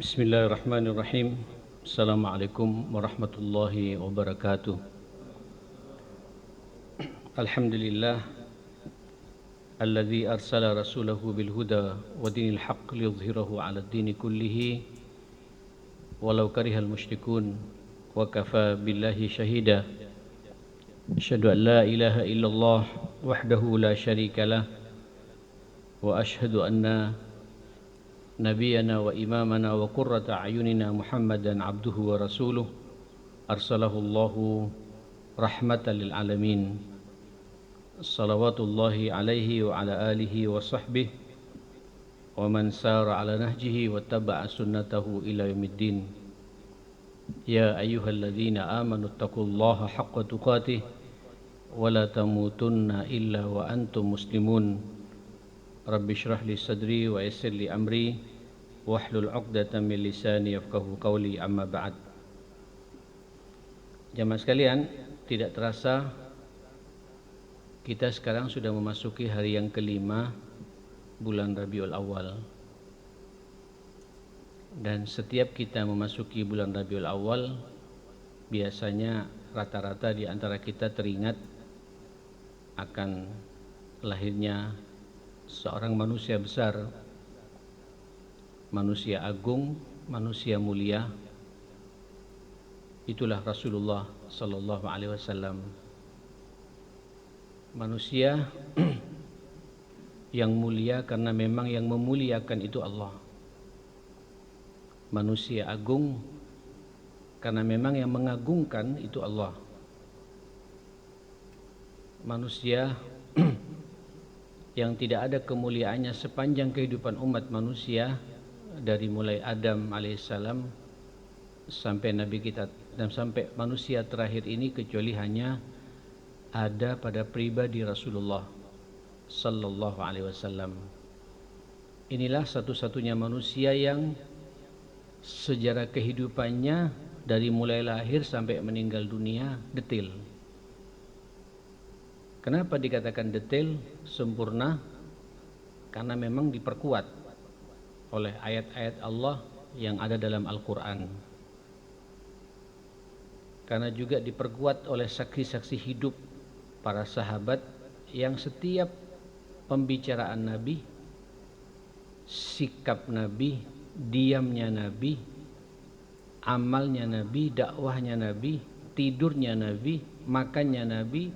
Bismillahirrahmanirrahim. Assalamualaikum warahmatullahi wabarakatuh. Alhamdulillah alladzi arsala rasulahu bil huda wa dinil haqq liyudhhirahu 'ala ad-dini kullihi walau karihal musyrikun wa kafa billahi shahida. Asyhadu an la ilaha illallah wahdahu la syarika lah wa asyhadu anna نبينا وإمامنا وقرة أعيننا محمدا عبده ورسوله أرسله الله رحمة للعالمين صلوات الله عليه وعلى آله وصحبه ومن سار على نهجه واتبع سنته إلى يوم الدين يا أيها الذين آمنوا اتقوا الله حق تقاته ولا تموتن إلا وأنتم مسلمون رب اشرح لي صدري ويسر لي أمري wahlul 'uqdatam min lisani yafqahu qawli, amma ba'd. Jamaah sekalian, tidak terasa kita sekarang sudah memasuki hari yang kelima bulan Rabiul Awal. Dan setiap kita memasuki bulan Rabiul Awal, biasanya rata-rata di antara kita teringat akan lahirnya seorang manusia besar, manusia agung, manusia mulia. Itulah Rasulullah sallallahu alaihi wasallam. Manusia yang mulia karena memang yang memuliakan itu Allah. Manusia agung karena memang yang mengagungkan itu Allah. Manusia yang tidak ada kemuliaannya sepanjang kehidupan umat manusia, dari mulai Adam alaihissalam sampai Nabi kita dan sampai manusia terakhir ini, kecuali hanya ada pada pribadi Rasulullah sallallahu alaihi wasallam. Inilah satu-satunya manusia yang sejarah kehidupannya dari mulai lahir sampai meninggal dunia detail. Kenapa dikatakan detail, sempurna? Karena memang diperkuat oleh ayat-ayat Allah yang ada dalam Al-Quran, karena juga diperkuat oleh saksi-saksi hidup para sahabat yang setiap pembicaraan Nabi, sikap Nabi, diamnya Nabi, amalnya Nabi, dakwahnya Nabi, tidurnya Nabi, makannya Nabi,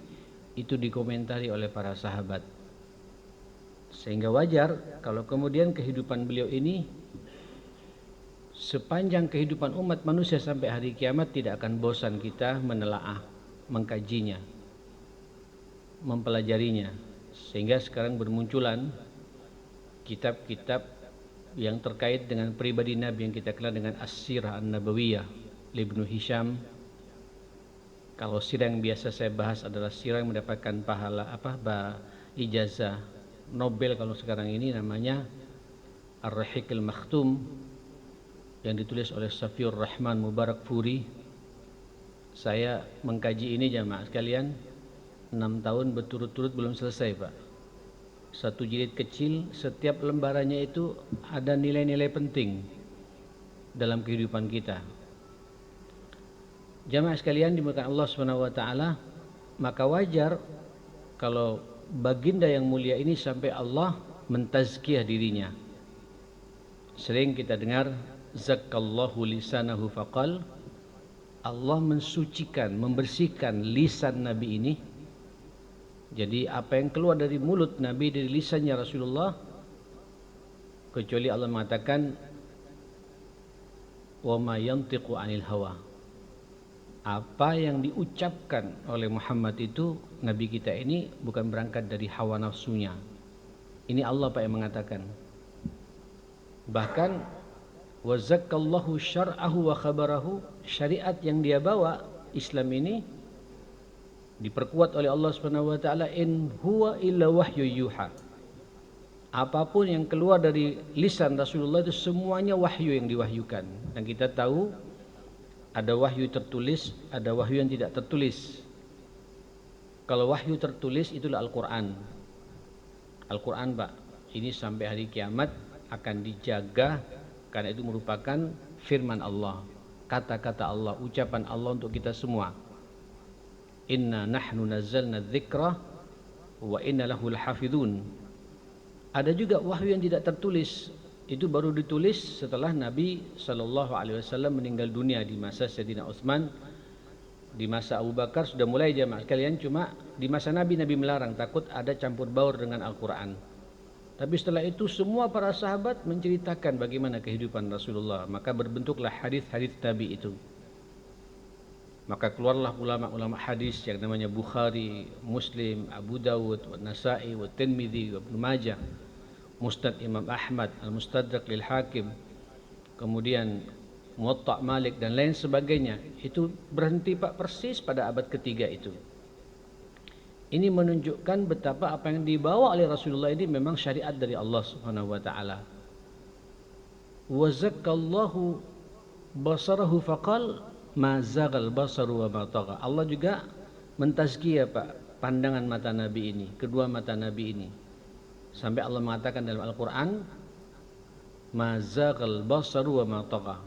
itu dikomentari oleh para sahabat. Sehingga wajar kalau kemudian kehidupan beliau ini sepanjang kehidupan umat manusia sampai hari kiamat tidak akan bosan kita menelaah, mengkajinya, mempelajarinya. Sehingga sekarang bermunculan kitab-kitab yang terkait dengan pribadi Nabi yang kita kenal dengan As-Sirah An-Nabawiyah Ibnu Hisham. Kalau sirah yang biasa saya bahas adalah sirah yang mendapatkan pahala ijazah Nobel kalau sekarang ini, namanya Ar-Rahiq Al-Makhtum, yang ditulis oleh Safiur Rahman Mubarak Furi. Saya mengkaji ini jamaah sekalian 6 tahun berturut-turut belum selesai, Pak. Satu jilid kecil, setiap lembarannya itu ada nilai-nilai penting dalam kehidupan kita. Jamaah sekalian dimuliakan Allah Subhanahu wa taala, maka wajar kalau baginda yang mulia ini sampai Allah mentazkiyah dirinya. Sering kita dengar zakallahu lisanahu faqal, Allah mensucikan, membersihkan lisan Nabi ini. Jadi apa yang keluar dari mulut Nabi, dari lisannya Rasulullah, kecuali Allah mengatakan wa ma yantiqu anil hawa, apa yang diucapkan oleh Muhammad itu, Nabi kita ini bukan berangkat dari hawa nafsunya. Ini Allah Pak yang mengatakan. Bahkan wa zakkallahu syar'ahu wa khabarahu, syariat yang dia bawa, Islam ini diperkuat oleh Allah Subhanahu wa taala, in huwa illa wahyu yuha. Apapun yang keluar dari lisan Rasulullah itu semuanya wahyu yang diwahyukan. Dan kita tahu ada wahyu tertulis, ada wahyu yang tidak tertulis. Kalau wahyu tertulis itulah Al-Quran. Al-Quran Pak, ini sampai hari kiamat akan dijaga karena itu merupakan firman Allah, kata-kata Allah, ucapan Allah untuk kita semua. Inna nahnu nazzalna dzikra wa inna lahu lahafidun. Ada juga wahyu yang tidak tertulis, itu baru ditulis setelah Nabi SAW meninggal dunia di masa Sayyidina Utsman. Di masa Abu Bakar sudah mulai jamaah sekalian, cuma di masa Nabi melarang, takut ada campur baur dengan Al-Quran. Tapi setelah itu semua para sahabat menceritakan bagaimana kehidupan Rasulullah, maka berbentuklah hadis-hadis tabi itu. Maka keluarlah ulama-ulama hadis yang namanya Bukhari, Muslim, Abu Dawud, Nasai, Tirmidzi, Ibnu Majah, Musnad Imam Ahmad, Al-Mustadrak lil Hakim, kemudian Muwatta Malik dan lain sebagainya. Itu berhenti Pak persis pada abad ketiga itu. Ini menunjukkan betapa apa yang dibawa oleh Rasulullah ini memang syariat dari Allah Subhanahu wa taala. Wa zakkallahu basarahu faqal ma zagal basaru wa ma tagha. Allah juga mentazkiyah Pak pandangan mata Nabi ini, kedua mata Nabi ini. Sampai Allah mengatakan dalam Al-Qur'an ma zagal basaru wa ma tagha.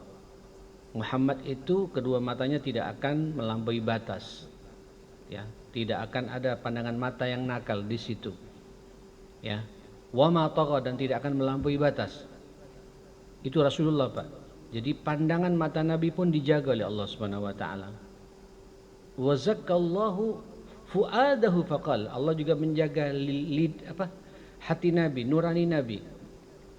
Muhammad itu kedua matanya tidak akan melampaui batas. Ya, tidak akan ada pandangan mata yang nakal di situ. Ya. Wa ma tagha, dan tidak akan melampaui batas. Itu Rasulullah, Pak. Jadi pandangan mata Nabi pun dijaga oleh Allah Subhanahu wa taala. Wa zakkallahu fuadahu faqal. Allah juga menjaga hati Nabi, nurani Nabi.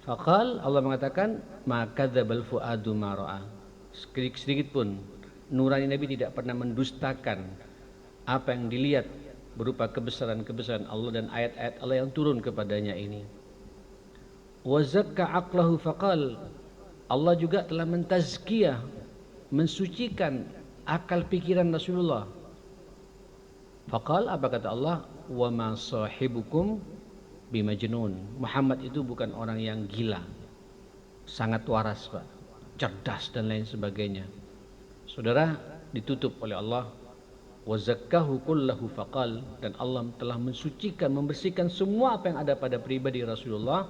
Faqal, Allah mengatakan ma kadzabal fuadu ma ra'a. Sedikit pun nurani Nabi tidak pernah mendustakan apa yang dilihat berupa kebesaran-kebesaran Allah dan ayat-ayat Allah yang turun kepadanya ini. Wa zakka aqlahu faqal. Allah juga telah mentazkiyah, mensucikan akal pikiran Rasulullah. Faqal, apa kata Allah? Wa ma sahibukum bimajnun. Muhammad itu bukan orang yang gila, sangat waras Pak, cerdas dan lain sebagainya. Saudara, ditutup oleh Allah wa zakkahu kullahu faqal, dan Allah telah mensucikan, membersihkan semua apa yang ada pada pribadi Rasulullah.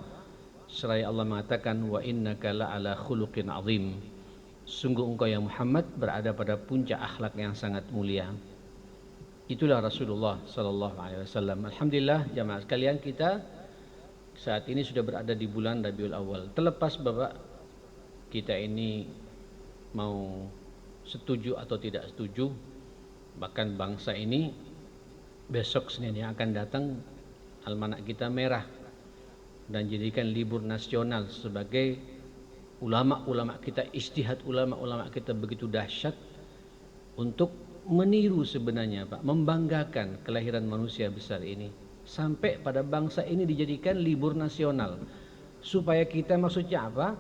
Seraya Allah mengatakan wa innaka la'ala khuluqin azim. Sungguh engkau ya Muhammad berada pada puncak akhlak yang sangat mulia. Itulah Rasulullah sallallahu alaihi wasallam. Alhamdulillah jamaah sekalian, kita saat ini sudah berada di bulan Rabiul Awal. Terlepas Bapak kita ini mau setuju atau tidak setuju, bahkan bangsa ini besok Senin yang akan datang almanak kita merah dan jadikan libur nasional sebagai ulama-ulama kita, ijtihad ulama-ulama kita begitu dahsyat untuk meniru sebenarnya Pak, membanggakan kelahiran manusia besar ini, sampai pada bangsa ini dijadikan libur nasional supaya kita, maksudnya apa?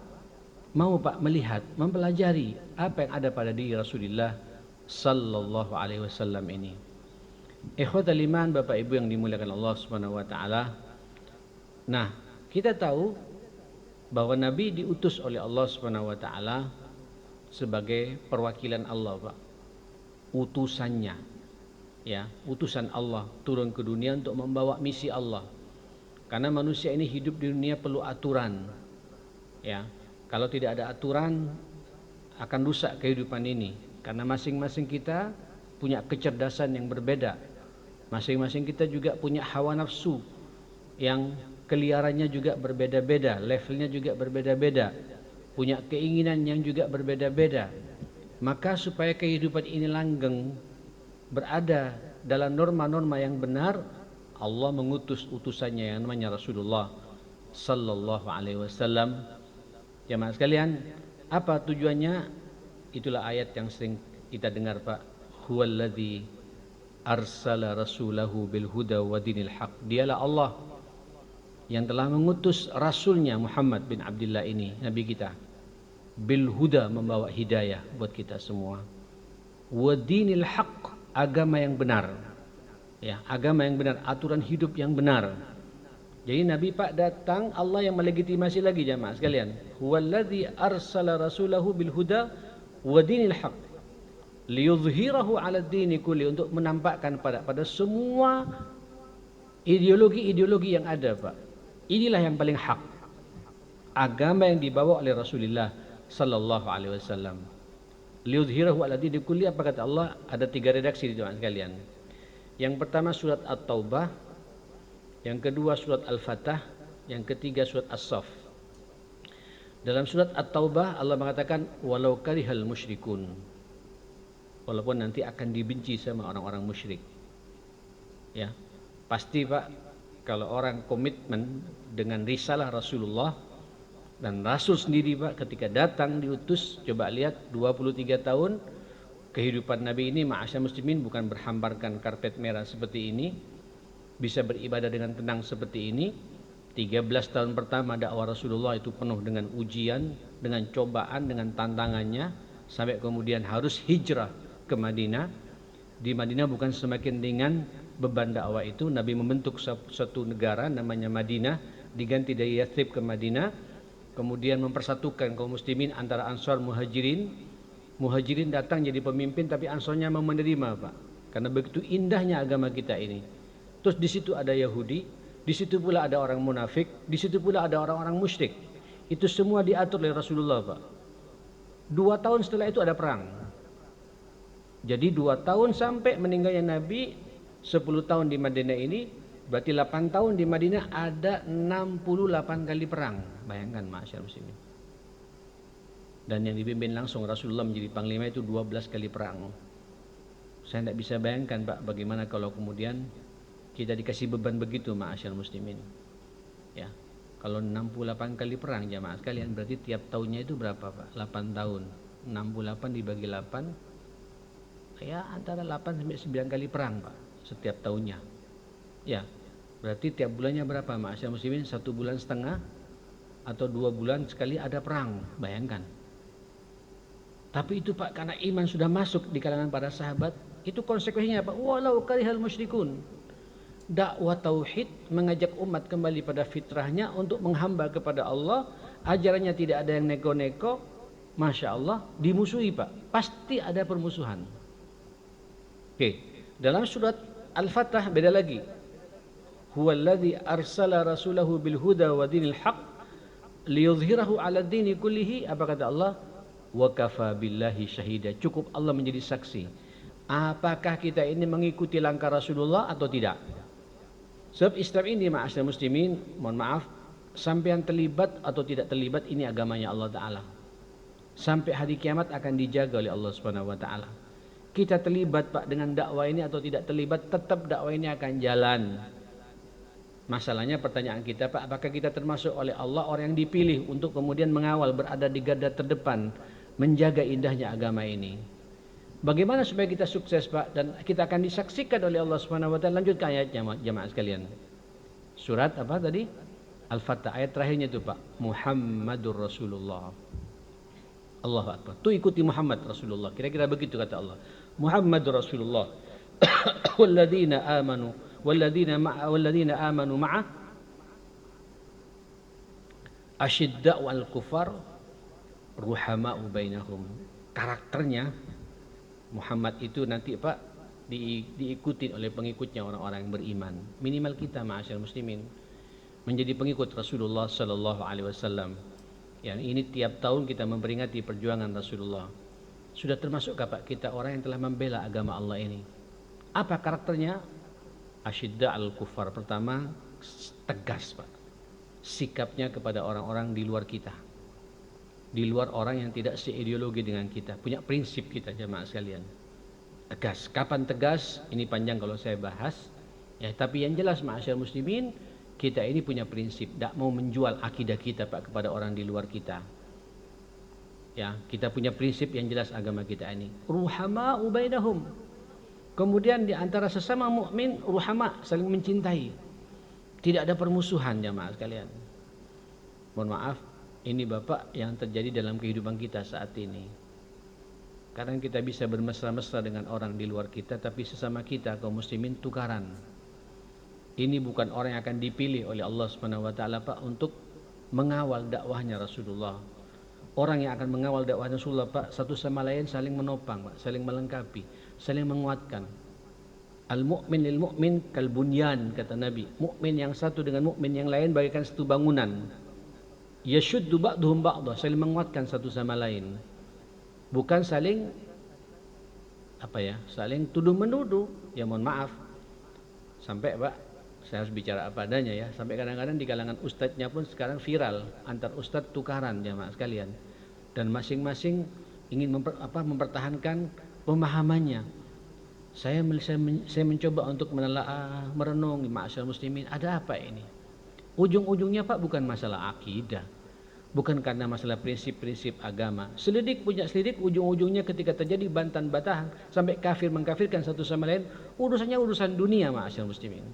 Mau Pak melihat, mempelajari apa yang ada pada diri Rasulullah sallallahu alaihi wasallam ini. Ikhwatal iman, Bapak Ibu yang dimuliakan Allah Subhanahu wa taala. Nah, kita tahu bahwa Nabi diutus oleh Allah Subhanahu wa taala sebagai perwakilan Allah, Pak. Utusannya. Ya, utusan Allah turun ke dunia untuk membawa misi Allah. Karena manusia ini hidup di dunia perlu aturan. Ya. Kalau tidak ada aturan akan rusak kehidupan ini. Karena masing-masing kita punya kecerdasan yang berbeda. Masing-masing kita juga punya hawa nafsu yang keliarannya juga berbeda-beda, levelnya juga berbeda-beda, punya keinginan yang juga berbeda-beda. Maka supaya kehidupan ini langgeng, berada dalam norma-norma yang benar, Allah mengutus utusannya yang namanya Rasulullah sallallahu alaihi wasallam. Jemaah sekalian, apa tujuannya? Itulah ayat yang sering kita dengar Pak. Huwallazi arsala rasulahu bil huda wa dinil haq. Dialah Allah yang telah mengutus Rasulnya Muhammad bin Abdullah ini, Nabi kita, bil huda, membawa hidayah buat kita semua, wa dinil haq, agama yang benar, ya, agama yang benar, aturan hidup yang benar. Jadi Nabi Pak datang, Allah yang melegitimasi lagi jamaah sekalian. Huwallazi arsala rasulahu bil huda wa dinil haq liyuzhirahu 'ala ad-dini kulli, untuk menampakkan pada semua ideologi-ideologi yang ada Pak. Inilah yang paling hak, agama yang dibawa oleh Rasulullah sallallahu alaihi wasallam. Liyudhhirahu 'ala dini kulli, apa kata Allah? Ada 3 redaksi di teman sekalian. Yang pertama surat At-Taubah, yang kedua surat Al-Fatah, yang ketiga surat As-Saff. Dalam surat At-Taubah Allah mengatakan walau karihal musyrikun, walaupun nanti akan dibenci sama orang-orang musyrik. Ya, pasti Pak, kalau orang komitmen dengan risalah Rasulullah dan Rasul sendiri Pak, ketika datang diutus, coba lihat 23 tahun kehidupan Nabi ini, ma'asyar muslimin, bukan berhamparkan karpet merah seperti ini, bisa beribadah dengan tenang seperti ini. 13 tahun pertama dakwah Rasulullah itu penuh dengan ujian, dengan cobaan, dengan tantangannya, sampai kemudian harus hijrah ke Madinah. Di Madinah bukan semakin ringan beban dakwah itu, Nabi membentuk suatu negara namanya Madinah, diganti dari Yathrib ke Madinah. Kemudian mempersatukan kaum muslimin antara Ansar Muhajirin. Muhajirin datang jadi pemimpin, tapi Ansarnya mau menerima Pak, karena begitu indahnya agama kita ini. Terus di situ ada Yahudi, di situ pula ada orang munafik, di situ pula ada orang-orang musyrik. Itu semua diatur oleh Rasulullah Pak. 2 tahun setelah itu ada perang. Jadi 2 tahun sampai meninggalnya Nabi, 10 tahun di Madinah ini, berarti 8 tahun di Madinah ada 68 kali perang. Bayangkan masyarakat muslimin. Dan yang dipimpin langsung Rasulullah menjadi panglima itu 12 kali perang. Saya tidak bisa bayangkan Pak, bagaimana kalau kemudian kita dikasih beban begitu masyarakat muslimin. Ya, kalau 68 kali perang jamaah sekalian, berarti tiap tahunnya itu berapa Pak? 8 tahun. 68 dibagi 8, ya antara 8 sampai 9 kali perang Pak setiap tahunnya. Ya, berarti tiap bulannya berapa masyarakat muslimin? 1,5 bulan atau 2 bulan sekali ada perang. Bayangkan. Tapi itu Pak, karena iman sudah masuk di kalangan para sahabat, itu konsekuensinya Pak, walau karihal musyrikun. Dakwah tauhid, mengajak umat kembali pada fitrahnya untuk menghamba kepada Allah, ajarannya tidak ada yang neko-neko, Masya Allah, dimusuhi Pak, pasti ada permusuhan. Oke, dalam surat Al-Fatah beda lagi. Huwallazi arsala rasulahu bil huda wa dinil haq liyudhhirahu 'ala dini kullihi, apa kata Allah? Wa kafa billahi syahida. Cukup Allah menjadi saksi. Apakah kita ini mengikuti langkah Rasulullah atau tidak? Sebab Islam ini ma'asyar muslimin, mohon maaf, sampai yang terlibat atau tidak terlibat, ini agamanya Allah Ta'ala. Sampai hari kiamat akan dijaga oleh Allah Subhanahu Wa Ta'ala. Kita terlibat Pak dengan dakwah ini atau tidak terlibat, tetap dakwah ini akan jalan. Masalahnya pertanyaan kita Pak, apakah kita termasuk oleh Allah orang yang dipilih untuk kemudian mengawal, berada di garda terdepan, menjaga indahnya agama ini? Bagaimana supaya kita sukses Pak, dan kita akan disaksikan oleh Allah Subhanahu Wa Taala? Lanjutkan ayatnya jemaah sekalian. Surat apa tadi? Al-Fatah, ayat terakhirnya itu Pak, Muhammadur Rasulullah. Allahu Akbar. Tuh ikuti Muhammad Rasulullah. Kira-kira begitu kata Allah. Muhammadur Rasulullah. Walladzina amanu walladzina amanu ma'ah asyidda'u 'alal kufar ruhama'u bainahum. Karakternya Muhammad itu nanti Pak diikuti oleh pengikutnya orang-orang yang beriman. Minimal kita ma'asyar muslimin menjadi pengikut Rasulullah sallallahu alaihi wasallam. Ya, ini tiap tahun kita memperingati perjuangan Rasulullah. Sudah termasukkah Pak kita orang yang telah membela agama Allah ini? Apa karakternya? Asyidda al-kufar. Pertama, tegas Pak. Sikapnya kepada orang-orang di luar kita. Di luar orang yang tidak seideologi dengan kita. Punya prinsip kita jemaah sekalian. Tegas. Kapan tegas? Ini panjang kalau saya bahas. Ya, tapi yang jelas ma'asyar muslimin, kita ini punya prinsip. Tidak mau menjual akidah kita Pak kepada orang di luar kita. Ya, kita punya prinsip yang jelas agama kita ini. Ruhama'u bainahum. Kemudian di antara sesama mukmin ruhama, saling mencintai. Tidak ada permusuhan jemaah sekalian. Mohon maaf, ini Bapak yang terjadi dalam kehidupan kita saat ini. Kadang kita bisa bermesra-mesra dengan orang di luar kita, tapi sesama kita kaum muslimin tukaran. Ini bukan orang yang akan dipilih oleh Allah Subhanahu Wa Taala Pak untuk mengawal dakwahnya Rasulullah. Orang yang akan mengawal dakwah Rasulullah Pak, satu sama lain saling menopang Pak, saling melengkapi, saling menguatkan. Al-mu'min lil mu'min kal bunyan, kata Nabi. Mukmin yang satu dengan mukmin yang lain bagaikan satu bangunan. yashuddu ba'duhum ba'dha, saling menguatkan satu sama lain, bukan saling saling tuduh menuduh. Ya mohon maaf, sampai Pak, saya harus bicara apa adanya ya, sampai kadang-kadang di kalangan ustadznya pun sekarang viral antar ustadz tukaran jamaah sekalian, dan masing-masing ingin mempertahankan pemahamannya. Saya mencoba untuk menelaah, merenung, ma'asyar muslimin, ada apa ini? Ujung-ujungnya Pak bukan masalah akidah, bukan karena masalah prinsip-prinsip agama. Selidik punya selidik, ujung-ujungnya ketika terjadi bantahan-bantahan sampai kafir mengkafirkan satu sama lain, urusannya urusan dunia, ma'asyar muslimin.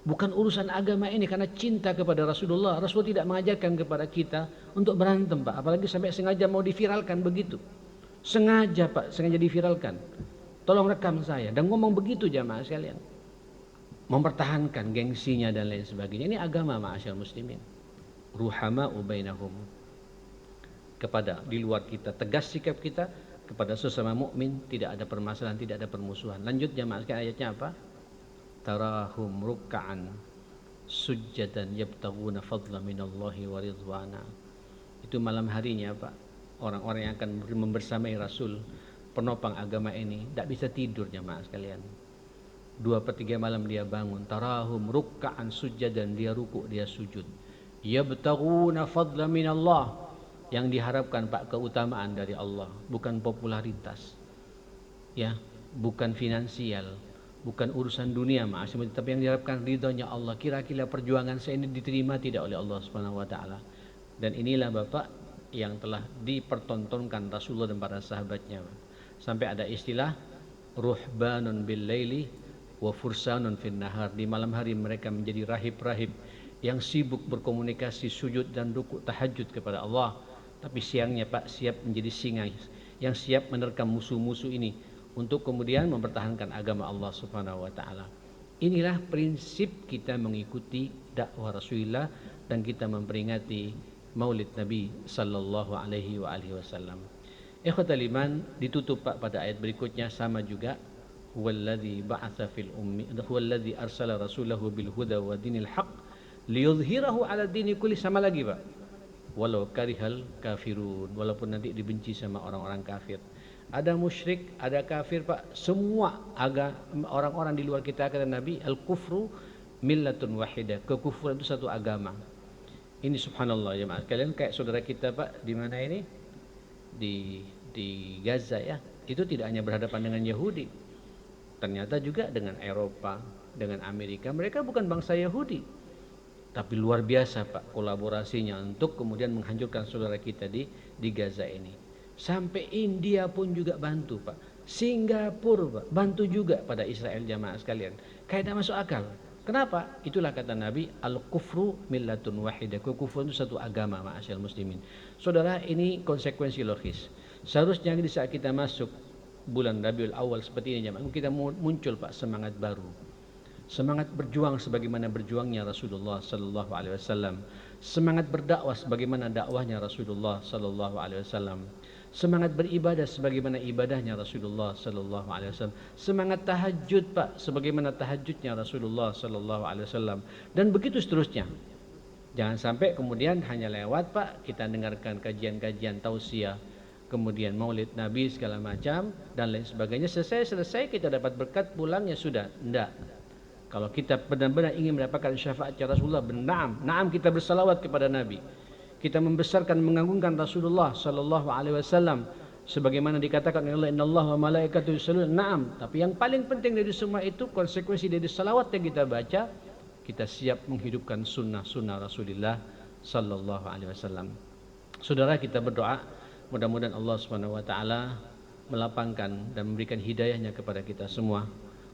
Bukan urusan agama ini, karena cinta kepada Rasulullah. Rasul tidak mengajarkan kepada kita untuk berantem Pak, apalagi sampai sengaja mau diviralkan begitu. Sengaja Pak, sengaja diviralkan. Tolong rekam saya dan ngomong begitu jamaah sekalian. Mempertahankan gengsinya dan lain sebagainya. Ini agama ma'asyar muslimin. Ruhama'u bainahum. Kepada di luar kita, tegas sikap kita kepada sesama mukmin, tidak ada permasalahan, tidak ada permusuhan. Lanjut jamaah sekalian, ayatnya apa? Tarahum ruk'an sujjadan yabtaguna fadla minallahi wa ridwana. Itu malam harinya Pak, orang-orang yang akan membersamai Rasul, penopang agama ini, tidak bisa tidur jamaah sekalian. 2/3 malam dia bangun. Tarahum ruk'an sujjadan, dia ruku', dia sujud. Yabtaguna fadla minallah, yang diharapkan Pak keutamaan dari Allah, bukan popularitas, ya, bukan finansial, bukan urusan dunia tapi yang diharapkan ridhonya Allah. Kira-kira perjuangan saya ini diterima tidak oleh Allah Subhanahu wa taala. Dan inilah Bapak yang telah dipertontonkan Rasulullah dan para sahabatnya. Sampai ada istilah ruhbanun bil laili wa fursanun fin nahar. Di malam hari mereka menjadi rahib-rahib yang sibuk berkomunikasi, sujud dan ruku' tahajud kepada Allah. Tapi siangnya Pak siap menjadi singa yang siap menerkam musuh-musuh ini untuk kemudian mempertahankan agama Allah Subhanahu wa taala. Inilah prinsip kita mengikuti dakwah Rasulullah dan kita memperingati Maulid Nabi sallallahu alaihi wasallam. Ikhwatal iman, ditutup Pak pada ayat berikutnya sama juga, huwallazi ba'atsa fil ummi, huwallazi arsala rasulahu bil huda wa dinil haqq liyudhhirahu 'ala dini kulli, sama lagi Pak. Walau karihal kafirun, walaupun nanti dibenci sama orang-orang kafir. Ada musyrik, ada kafir Pak, semua orang-orang di luar kita, kata Nabi, al-kufru millatun wahidah, kekufuran itu satu agama. Ini subhanallah ya Mas. Kalian kayak saudara kita Pak, di mana ini? Di Gaza ya. Itu tidak hanya berhadapan dengan Yahudi, ternyata juga dengan Eropa, dengan Amerika. Mereka bukan bangsa Yahudi, tapi luar biasa Pak kolaborasinya untuk kemudian menghancurkan saudara kita di Gaza ini. Sampai India pun juga bantu Pak, Singapura Pak bantu juga pada Israel jamaah sekalian. Kayak tidak masuk akal. Kenapa? Itulah kata Nabi, al-kufru millatun wahidah, kekufuran itu satu agama ma'asyal muslimin. Saudara, ini konsekuensi logis. Seharusnya di saat kita masuk bulan Rabiul Awal seperti ini jamaah, kita muncul Pak semangat baru, semangat berjuang sebagaimana berjuangnya Rasulullah sallallahu alaihi wasallam, semangat berdakwah sebagaimana dakwahnya Rasulullah sallallahu alaihi wasallam, semangat beribadah sebagaimana ibadahnya Rasulullah sallallahu alaihi wasallam, semangat tahajud Pak sebagaimana tahajudnya Rasulullah sallallahu alaihi wasallam, dan begitu seterusnya. Jangan sampai kemudian hanya lewat Pak kita dengarkan kajian-kajian tausiah, kemudian Maulid Nabi segala macam dan lain sebagainya, selesai kita dapat berkat pulang ya sudah. Enggak. Kalau kita benar-benar ingin mendapatkan syafaat Rasulullah, naam kita bersalawat kepada Nabi, kita membesarkan mengagungkan Rasulullah sallallahu alaihi wasallam sebagaimana dikatakan oleh Allah, innallaha wa malaikatahu yusholluna. Naam, tapi yang paling penting dari semua itu, konsekuensi dari salawat yang kita baca, kita siap menghidupkan sunnah Rasulullah sallallahu alaihi wasallam. Saudara, kita berdoa mudah-mudahan Allah Subhanahu wa taala melapangkan dan memberikan hidayahnya kepada kita semua,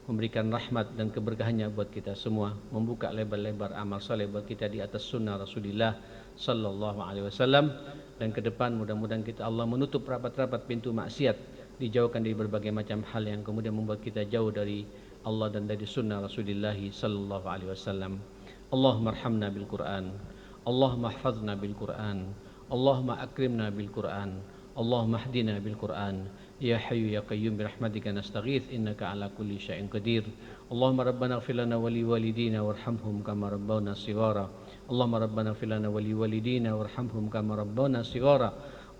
memberikan rahmat dan keberkahannya buat kita semua, membuka lebar-lebar amal saleh buat kita di atas sunnah Rasulullah sallallahu alaihi wasallam, dan ke depan mudah-mudahan kita Allah menutup rapat-rapat pintu maksiat, dijauhkan dari berbagai macam hal yang kemudian membuat kita jauh dari Allah dan dari sunnah Rasulullah sallallahu alaihi wasallam. Allahumma arhamna bil Quran, Allahumma ihfazna bil Quran, Allahumma akrimna bil Quran, Allahumma hdina bil Quran. Ya Hayyu ya Qayyum birahmatika nastaghits innaka ala kulli syai'in qadir. Allahumma rabbana ighfir lana wa li walidina warhamhum kama rabbawna shighara. اللهم ربنا اغفر لنا ولوالدينا وارحمهم كما ربونا صغارا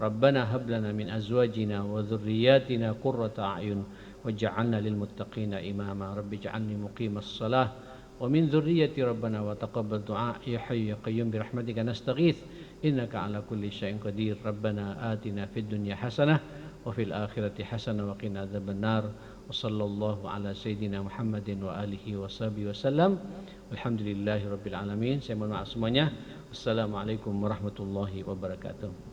ربنا هب لنا من أزواجنا وذرياتنا قرة أعين واجعلنا للمتقين إماما رب اجعلني مقيم الصلاة ومن ذريتي ربنا وتقبل دعاء يا حي يا قيوم برحمتك نستغيث إنك على كل شيء قدير ربنا آتنا في الدنيا حسنة وفي الآخرة حسنة وقنا عذاب النار وصلى الله على سيدنا محمد وآله وصحبه وسلم والحمد لله رب العالمين. Saya mohon maaf semuanya. Wassalamualaikum warahmatullahi wabarakatuh.